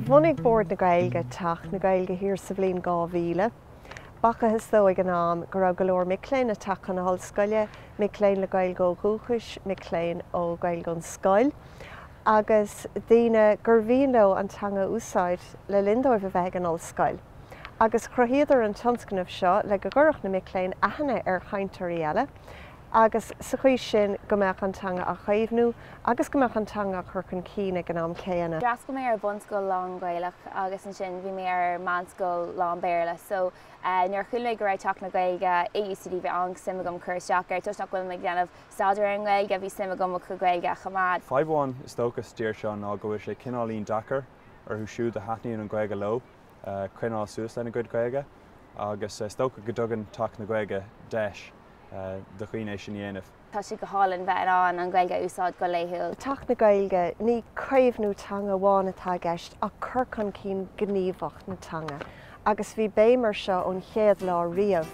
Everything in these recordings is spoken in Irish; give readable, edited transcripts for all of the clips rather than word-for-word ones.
Bhunaigh board na Gaeilge teach na Gaeilge hir sa bhliain 2000. Bacha is dó ag an am go raibh go leor micléin a teach an hallscoile, micléin le Gaeilge ó dhúchais, micléin ó Gaeilge an scoil. Agus daoine gur bhíonn leo an teanga úsáid le lindóibh a bheith an hallscoil. Agus chruthíadar an Tionsncamh seo le go gcuireadh na micléin aithne ar chainteoirí eile. Agus sa chuí sin go mbeadh an teanga a chaomhnú, agus go mbeadh an teanga chur chun cíine an am céanna. Drascail mé ar bunscoil lán Gaeilge agus an sin bhí mé ar manscoil lán Béarla. So nuair chuile go raibh teach na Gaeilge UCD bhí an simagam chur isteach ar tuisneach bhfuil me déanamh staidir an Gaeilge bhí simagam chu Gaeilge chomad. 5-1 is tóchas tíir seo ná go bhfuil sé cinálín Dakar ar thuisiú a haithníonn an Gaeilge lo, chuinál suas lena gcuid Gaeilge, agus tócha go dtugann teach na Gaeilge deis do chuoine sin dhéanamh. Tá si go hálann bheith an Gaeilge úsáid go léithúil. Teach na Gaeilge ní craomhnú teanga bháin atá gceist ach chur chun cín gníomhach na teanga. Agus bhí béimar seo ón chéad lá riamh.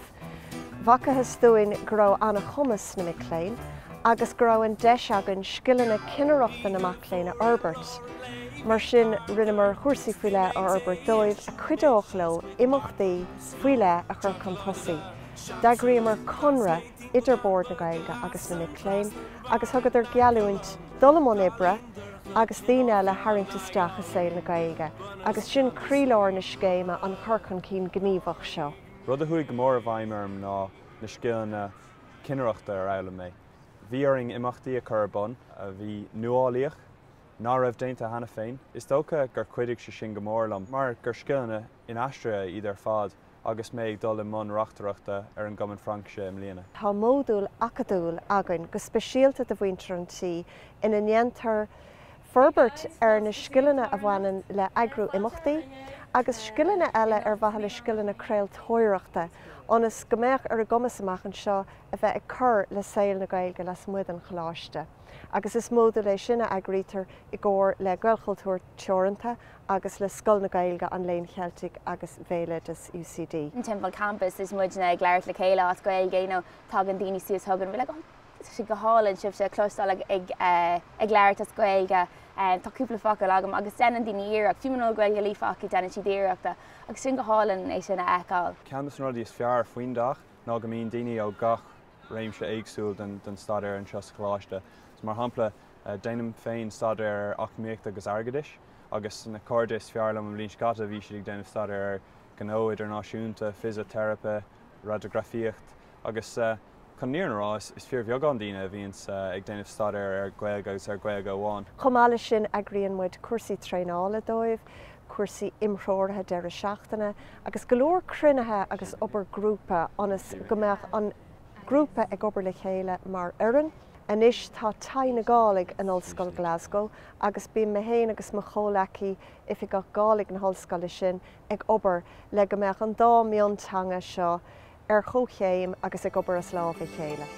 Bhacha is dúin go raibh anna chumas na micléin, agus go raibh an deis agan scileanna cinnearachta na macléine Eorpach. Mar sin rinne mar chuirsaí fuile á Eorpach dóibh a cuideoch leo imachtaí fuile a chur chun tosaí. D'agriaí mar conra idir board na Gaeilge agus na micléin, agus thugad ar gealúint dolamón ibre agus daoine le hairnta isteach a saoil na Gaeilge, agus sin críleáir na scéime an chur chun cín gníomhach seo. Rud a chuig go mór a bhaimorm ná na scileanna cinnearachta ar eile mé. Bhí aring imachtaí a chur bon, a bhí nuálaíoch, ná raibh déanta hena féin. Is tócha gur cuidigh sé sin go mórlam, mar gur scileanna in aistre idir fad, agus méid dul i món reachtareachta ar an Gcomann Fraince mbliana. Tá módúil acadúil agan go speisialta do bhaintear an tí ina nnéantar forbairt ar na scileanna a bhhaineann le eagrú imachtaí, agus scileanna eile ar bhaithe le scileanna craoltóireachta, ónas go mbeadh ar a gcumas amach an seo a bheith ag cur le saoil na Gaeilge le smuid an choláiste. Agus is módúil é sinna agrítar i gcóir le gailchultúir teoranta agus le scoil na Gaeilge an léon cheiltig agus bhéile des UCD. An timpeall campus is muid na gglair le chéile as Gaeilge tá an daoine suas thugann bhfuil si go hálann sibh sé clústal ag gglair as Gaeilge. Tá cúpla facail agam agus denan daoine iarach, fiúmanó Gaeilge lífacha denan si díireachta, agus sin go hálann é sin na eáil. Ceantas an rudí is fearr faoin dach ná go mbíonn daoine ó gach réimse éagsúil den stadair an seos choláiste. Mar hampla déanam féin stadair ach míocht agus airgeadis, agus na cordis fearlam an bblionn scata bhí siad ag déanamh stadair ar ghnó idirnáisiúnta, fisiotherape, radiografiacht, agus chun níornará is fear bheagán daoine a bhíonn ag déanamh stadair ar Gaeilge agus ar Gaeilge amháin. Chomála sin agriaon muid cuasaí tréála dóibh, cuasaí imthreortha deir seachtainna, agus go leor cruinnithe agus obair grúpa ónas go mbeadh an grúpa ag obair le chéile mar oireann. Anis tá taith na Gaeilge an Ollscoil Glasgow, agus bíonn me héin agus mo chomhlachaí if go Gaeilge na hallscoile sin ag obair le go mbeadh an dá mion teanga seo ar chomhchéim agus ag obair a slámh i chéile.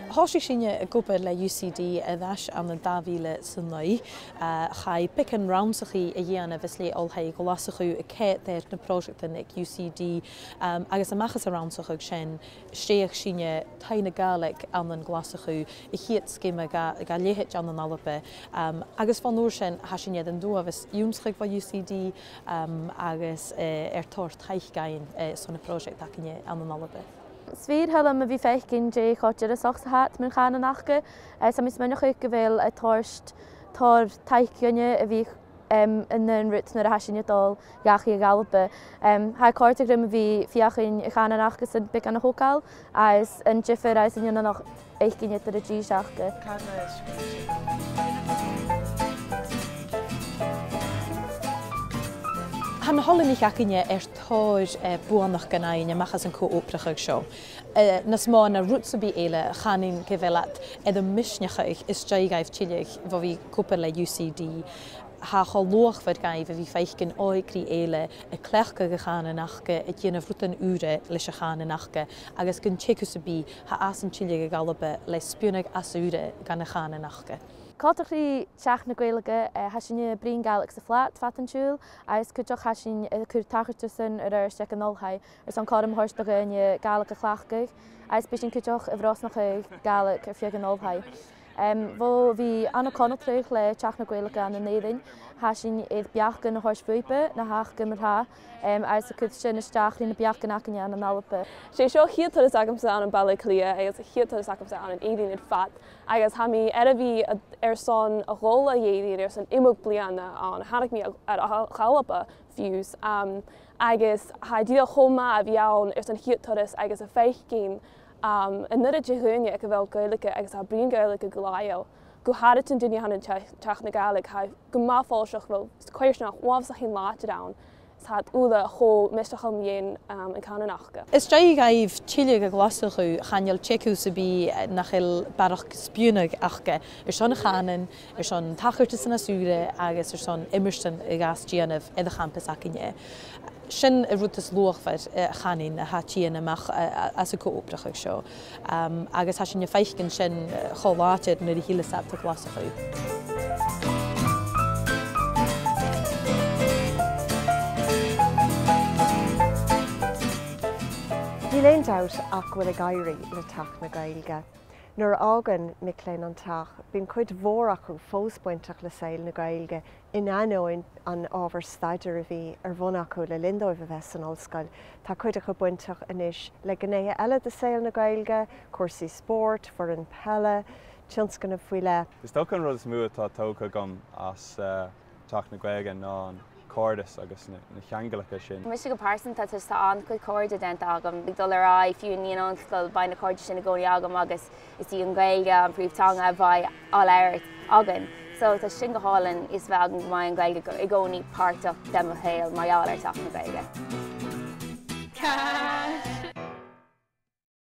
Háisí sinne a gcupa le UCD a bheis an na 2000 san naí, cha pic an ramsachaí a dhéanamh is lé olthaí go lasachu a céir na próiseachtain ag UCD, agus amachchas a ramsachaigh sin stéoch sinne taith na Gaeilge an an glasachu i chiad scime ga léheit an an alapa, agus fan nuair sin ha sinne an dúhas únschaigh ba UCD agus ar tóir taith gain son na próiseacht an an alapa. Svír helm a bhí fécinn dé chotir a sochsa hat min chana nachge, sa mis mynach go bhfuil a tórst tór taiicione a bhí in an rut na a hasinne dul gachi a galbe. Ha cóirte grim a bhí fiachin a chana nachge san bic an a hócail, as an jifer as in jonna nach eicinne a dí seachge. Han hollan ich acinne tóir buannach gannaine machchas an cóóprachaigh seo. Nas má na rútsabí éile chanin gohfuileat a misnechaich is deigaibh tiileach bh bhí cúpa le UCD. Ha choláchhar gaibh a bhí feicin áicrí éile a cleachcha go chana nachge a dhéanamh rutan úre leis a chana nachge, agus gon tecusabí ha as an tiileach a galbe le spiúnach as úre gan na chana nachge. Cátarí teach na Gaeilge hasinne brín Gaeilge sa flat fatansúil, agus chuteach hasin chur tachirtusan ar ste an olhaid ar san cám thuirsta in Gaeilge chhlaachgaigh, agus bis sin chuteach a bhrásnach Gaeilge ar fiag an olhaid. Bhil bhí anna connachtréich le teach na Gaeilge an na néirin, há sin iad beachgan na thuirsfuipe na haachgan martha, as a cud sin isteach na beachgan ac an an alpa. Sé seo chiatar is agamsa an bailla clia agus chiatar is agamsa an éidirn in fat, agus ha mi bhí son a róla dhéidir son imog blianana an hánig mi ar chalapa fiús. Agus ha díal choma a bhí ann son chiatar agus a féich cín in nuad de chuine ag go bhfuil Gaeilge agus a bríon Gaeilge go láil. Go háit an duine han teach na Gaeilge ha go máfáilseach bhfuil chuirsnach uamh a chin láte da. Tá úla cho mistachal mhéin in Cananachcha. Is dé gaibh tíile go glasachu chaneal cheú sa bí nachil barach spiúnach achcha son na chanan, son tachirta san nasúre agus son immerstan i gastíanamh i a campus acinne. Sin a rutas luachfar chanin a hatíana amach as a cóopdracha seo. Agus ha sin feichcin sin choláteid na híle sabta glasachu. Bhí léon doubt ach bhfuil a gaiirí le teach na Gaeilge. Nuair ágan mic léinn an teach, bíonn cuid mhór acu fósbaintach le saoil na Gaeilge in anóin an ábhar staidir a bhí ar bhun acu le lindóibh a bheits an ollscoil. Tá cuid acu buintach inis le gnéthe eile de saoil na Gaeilge, cuasaí sport, for an pelle, Tionsncamh faoi le. Is tócha an rud is múa tá tócha gom as teach na Gaeilge ná an cordis agus na cheangalacha sin. Mis go pásan tá tá an chuid cordide den agam, bhí dul ará fiú níon sscoil bain na cordide sin na gcóí agam agus is í an Gaeilge an príomhtanga bhaid all airt agan. So tá sin go hálan is bheith an mai an Gaeilge i gcónaí páirteach dem a héal maiall ar teach na Gaeilge.